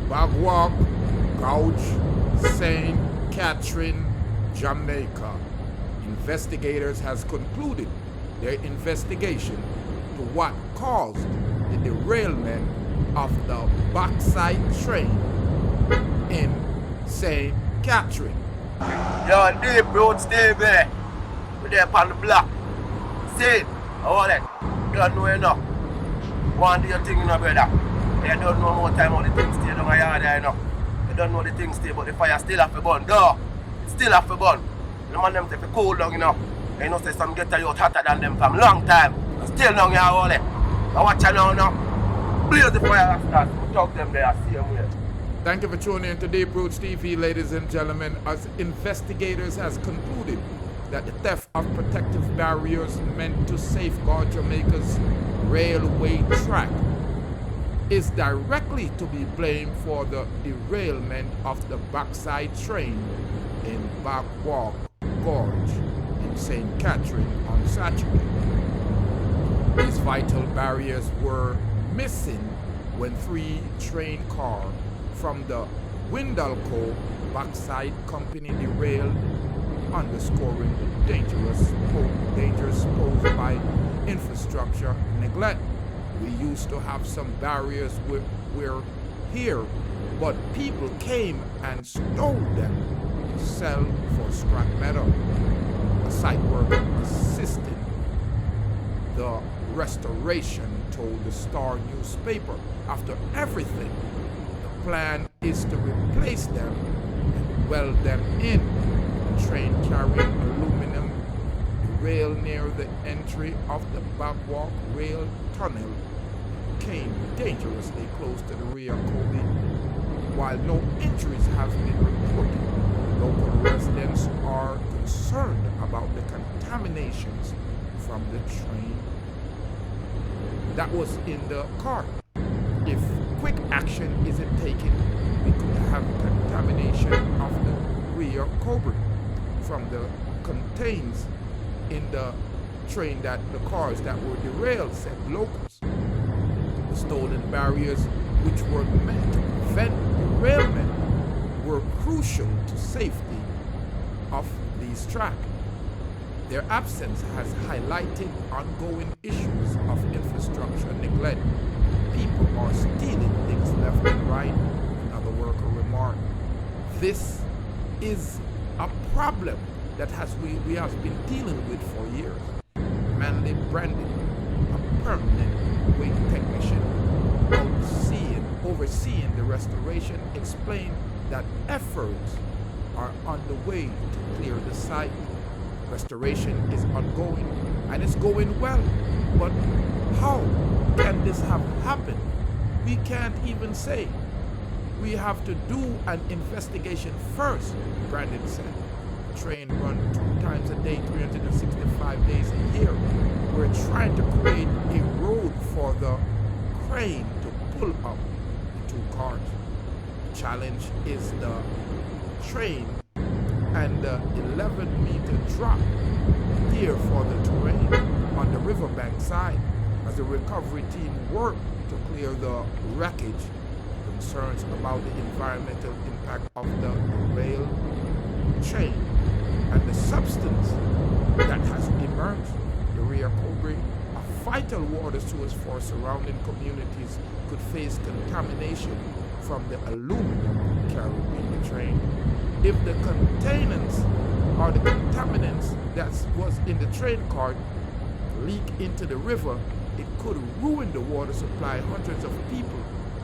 Bog Walk Gorge, St Catherine, Jamaica. Investigators has concluded their investigation to what caused the derailment of the bauxite train in St Catherine. Yo, Deeproots, Stevie. We're there on the block. See, all that. You don't know enough. One day you think, you know, brother. You don't know more time how the things stay down the yard there, you know. You don't know the things stay, but the fire still have to burn. Duh. It still have to burn. The man them take the cool down, you know. And you know, say some get out hotter than them from long time. And still down here, all that. Now watch out now. Blaze the fire and start. We talk them there, see them here. Thank you for tuning in to Deeproots TV, ladies and gentlemen. As investigators has concluded that the theft of protective barriers meant to safeguard Jamaica's railway track is directly to be blamed for the derailment of the bauxite train in Bog Walk Gorge in St Catherine on Saturday. These vital barriers were missing when 3 train cars from the Windalco Bauxite Company derailed, underscoring the dangers posed by infrastructure neglect. We used to have some barriers we're here, but people came and stole them to sell for scrap metal. A site worker assisting the restoration told the Star newspaper, after everything, the plan is to replace them and weld them in. The train carrying aluminum derailed near the entry of the Bog Walk rail tunnel, came dangerously close to the rear Kobe. While no injuries have been reported, local residents are concerned about the contaminations from the train that was in the car. If quick action isn't taken, we could have contamination of the rear cobra from the contains in the train that the cars that were derailed, said locals. The stolen barriers, which were meant to prevent derailment, were crucial to safety of these tracks. Their absence has highlighted ongoing issues of infrastructure neglect. People are stealing things left and right, another worker remarked. This is a problem that we have been dealing with for years. Manley Brandon, a permanent weight technician overseeing the restoration, explained that efforts are underway to clear the site. Restoration is ongoing and it's going well, but how can this have happened? We can't even say. We have to do an investigation first, Brandon said. The train runs 2 times a day, 365 days a year. We're trying to create a road for the crane to pull up the 2 cars. The challenge is the train and the 11-meter drop here for the terrain on the riverbank side. As the recovery team worked to clear the wreckage, concerns about the environmental impact of the derailed train and the substance that has emerged. The rear Cobra, a vital water source for surrounding communities, could face contamination from the aluminum carried in the train. If the contaminants or the contaminants that was in the train cart leak into the river, it could ruin the water supply. Hundreds of people.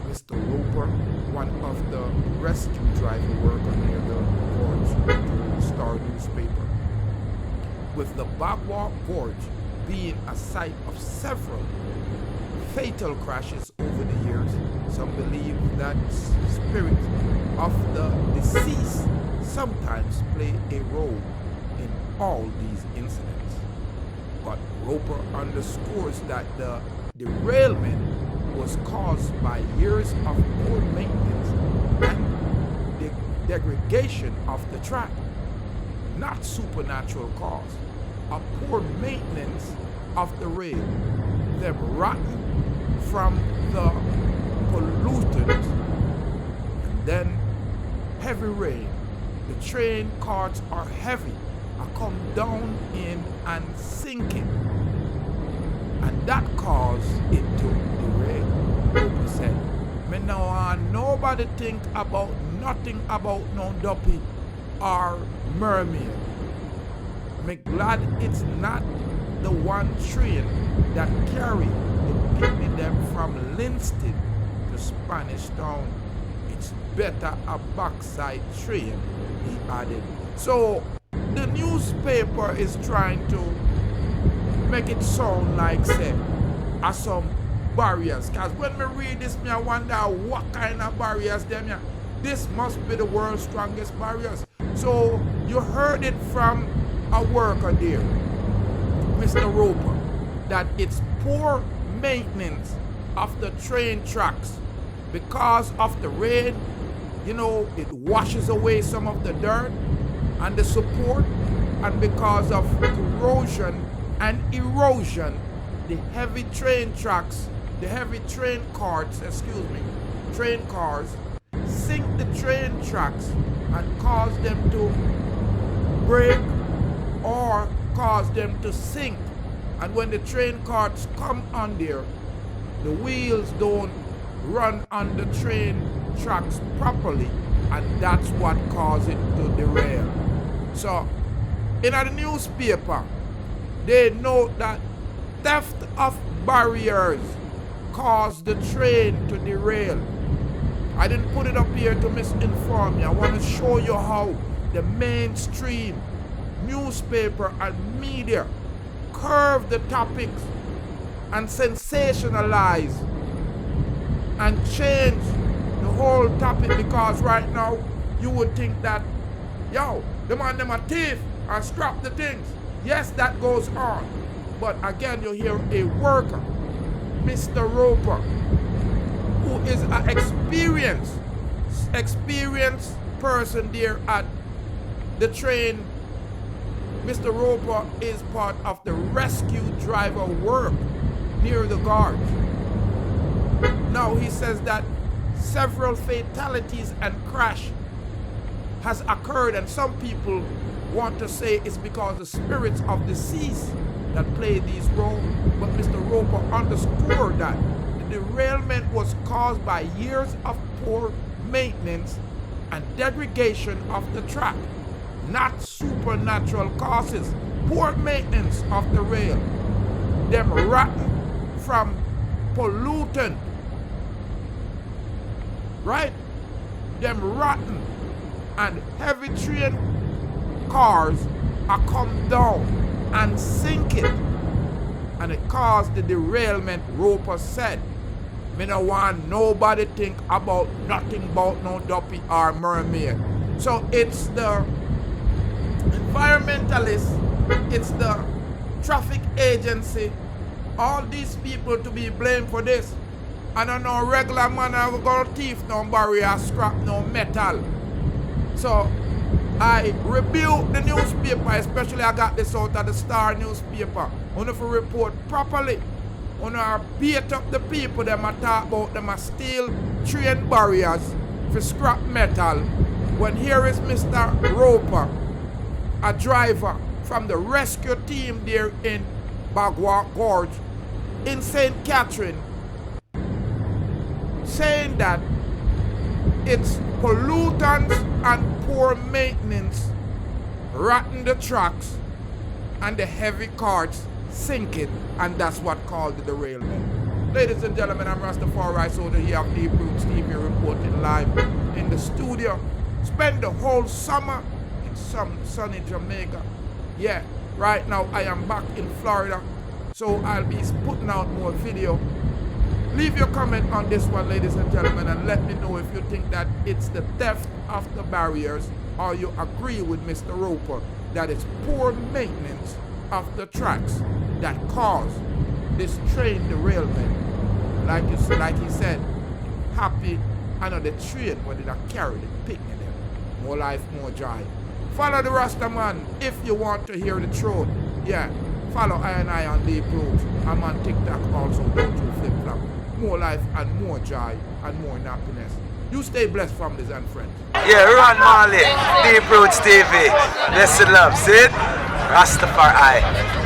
Mr. Roper, one of the rescue driver worker near the gorge, told the Star newspaper. With the Bog Walk Gorge being a site of several fatal crashes over the years, some believe that spirits of the deceased sometimes play a role in all these incidents. But Roper underscores that the derailment was caused by years of poor maintenance and the degradation of the track, not supernatural cause. A poor maintenance of the rail, them rotting from the pollutant heavy rain, the train carts are heavy, I come down in and sinking. And that caused it to derail. Roper said, me now want nobody think about nothing about no duppy or mermaid. Me glad it's not the one train that carry the picnic them from Linston to Spanish Town. It's better a bauxite train, he added. So the newspaper is trying to make it sound like say are some barriers. Cause when me read this, me I wonder what kind of barriers them here. This must be the world's strongest barriers. So you heard it from a worker there, Mr. Roper, that it's poor maintenance of the train tracks because of the rain. You know, it washes away some of the dirt and the support, and because of corrosion and erosion, the heavy train tracks, the heavy train carts, train cars, sink the train tracks and cause them to break or cause them to sink. And when the train carts come on there, the wheels don't run on the train tracks properly, and that's what causes it to derail. So, in the newspaper, they note that theft of barriers caused the train to derail. I didn't put it up here to misinform you. I want to show you how the mainstream newspaper and media curve the topics and sensationalize and change the whole topic, because right now you would think that, yo, the man them a thief and scrap the things. Yes, that goes on. But again, you hear a worker, Mr. Roper, who is an experienced person there at the train. Mr. Roper is part of the rescue driver work near the gorge. Now he says that several fatalities and crash has occurred, and some people want to say it's because the spirits of deceased that play these roles. But Mr. Roper underscored that the derailment was caused by years of poor maintenance and degradation of the track, not supernatural causes. Poor maintenance of the rail, them rotten from pollutant, right? Them rotten, and heavy train cars are come down and sink it, and it caused the derailment. Roper said, me no want nobody think about nothing about no duppy or mermaid. So it's the environmentalists, it's the traffic agency, all these people to be blamed for this. And I know regular man are gonna thief no barrier, scrap no metal. So I rebuke the newspaper, especially I got this out of the Star newspaper. On if you report properly, on our beat up the people, them a talk about them a steal train barriers for scrap metal. When here is Mr. Roper, a driver from the rescue team there in Bog Walk Gorge in St Catherine, saying that it's pollutants and poor maintenance rotten the tracks and the heavy carts sink it, and that's what caused the derailment. Ladies and gentlemen, I'm Rastafari, so here of Deeproots TV reporting live in the studio. Spend the whole summer in some sunny Jamaica. Yeah, right now I am back in Florida, so I'll be putting out more video. Leave your comment on this one, ladies and gentlemen, and let me know if you think that it's the theft of the barriers, or you agree with Mr. Roper that it's poor maintenance of the tracks that caused this train derailment. Like he said, happy I know the train when they carry the picnic them. More life, more joy. Follow the Rasta man if you want to hear the truth. Yeah, follow I on Deeproots. I'm on TikTok also, don't you flip flop. More life and more joy and more happiness. You stay blessed, families and friends. Yeah, Ron Marley, Deeproots TV. Listen love, see it? Rastafari.